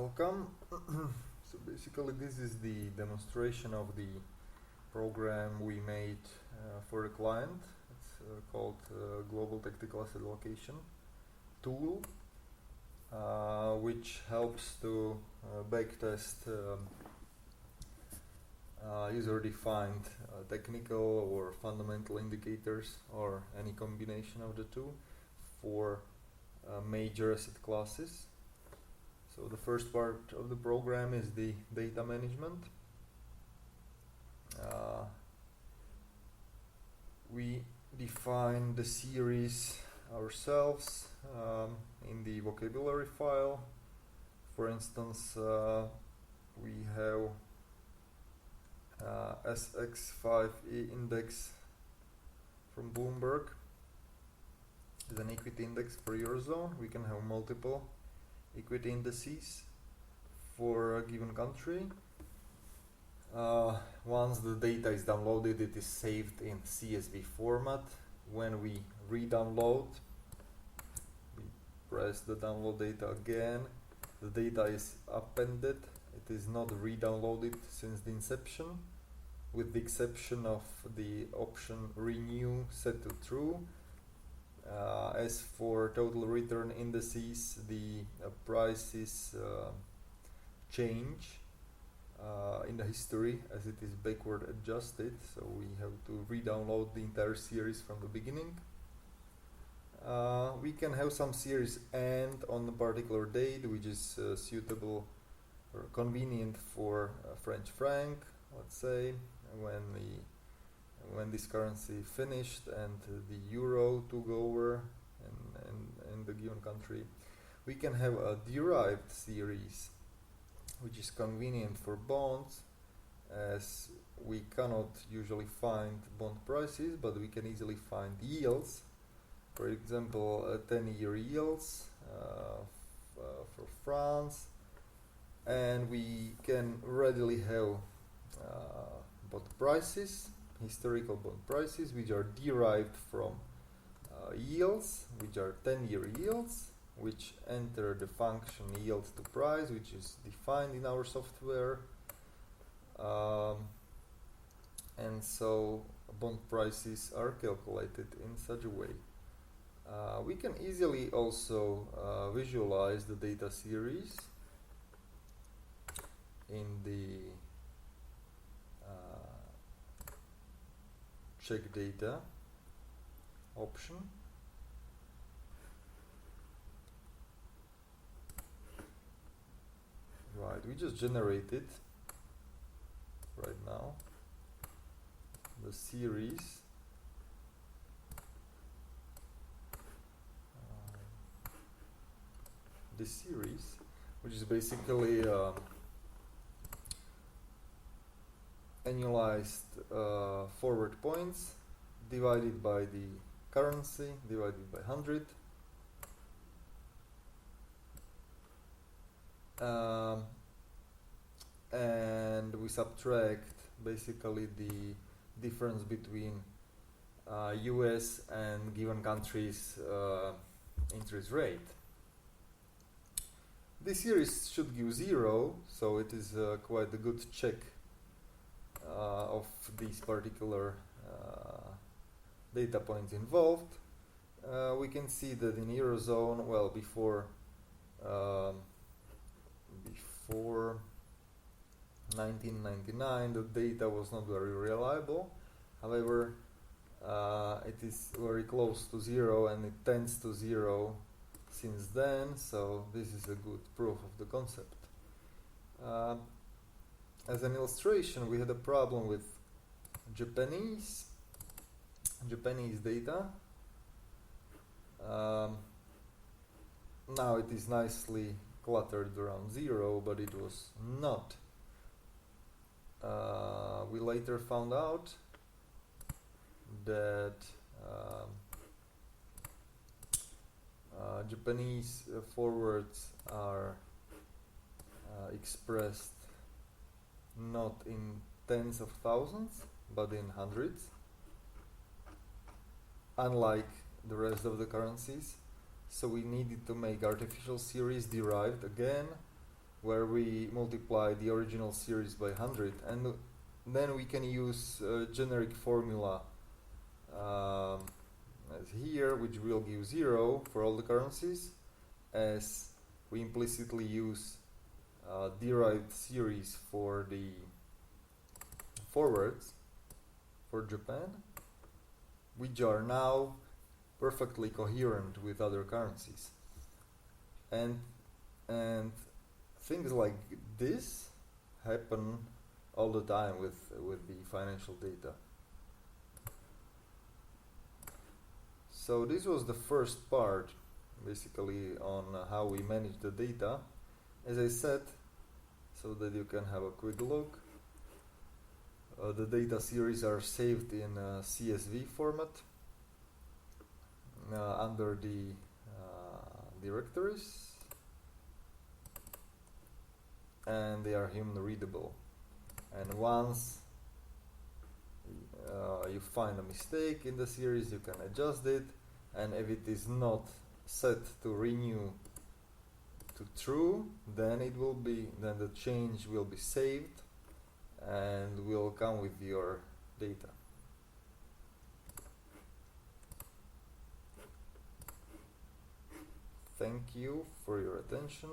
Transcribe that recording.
Welcome. So basically this is the demonstration of the program we made for a client. It's called Global Tactical Asset Allocation tool, which helps to backtest user-defined technical or fundamental indicators or any combination of the two for major asset classes. So the first part of the program is the data management. We define the series ourselves in the vocabulary file. For instance, we have SX5E index from Bloomberg is an equity index for Eurozone. We can have multiple equity indices for a given country. Once the data is downloaded, it is saved in CSV format. When we re-download, we press the download data again, the data is appended. It is not re-downloaded since the inception, with the exception of the option renew set to true. As for total return indices, the prices change in the history as it is backward adjusted, so we have to re-download the entire series from the beginning. We can have some series end on a particular date, which is suitable or convenient for French franc, let's say, when this currency finished and the euro took over in the given country. We can have a derived series, which is convenient for bonds, as we cannot usually find bond prices, but we can easily find yields. For example, 10-year yields for France, and we can readily have bond prices, historical bond prices, which are derived from yields, which are 10-year yields, which enter the function yield to price, which is defined in our software. And so bond prices are calculated in such a way. We can easily also visualize the data series in the check data option. Right, we just generated right now the series. This series, which is basically annualized forward points divided by the currency divided by 100. And we subtract basically the difference between US and given country's interest rate. This series should give 0, so it is quite a good check of these particular data points involved. We can see that in Eurozone, well, before 1999, the data was not very reliable. However, it is very close to 0, and it tends to 0 since then, so this is a good proof of the concept. As an illustration, we had a problem with Japanese data. Now it is nicely cluttered around 0, but it was not. We later found out that Japanese forwards are expressed not in tens of thousands, but in hundreds, unlike the rest of the currencies. So we needed to make artificial series derived again where we multiply the original series by 100, and then we can use a generic formula as here, which will give 0 for all the currencies, as we implicitly use derived series for the forwards for Japan, which are now perfectly coherent with other currencies. And things like this happen all the time with the financial data. So this was the first part, basically, on how we manage the data. As I said, so that you can have a quick look, the data series are saved in CSV format under the directories, and they are human readable. And once you find a mistake in the series, you can adjust it, and if it is not set to renew to true, then the change will be saved and will come with your data. Thank you for your attention.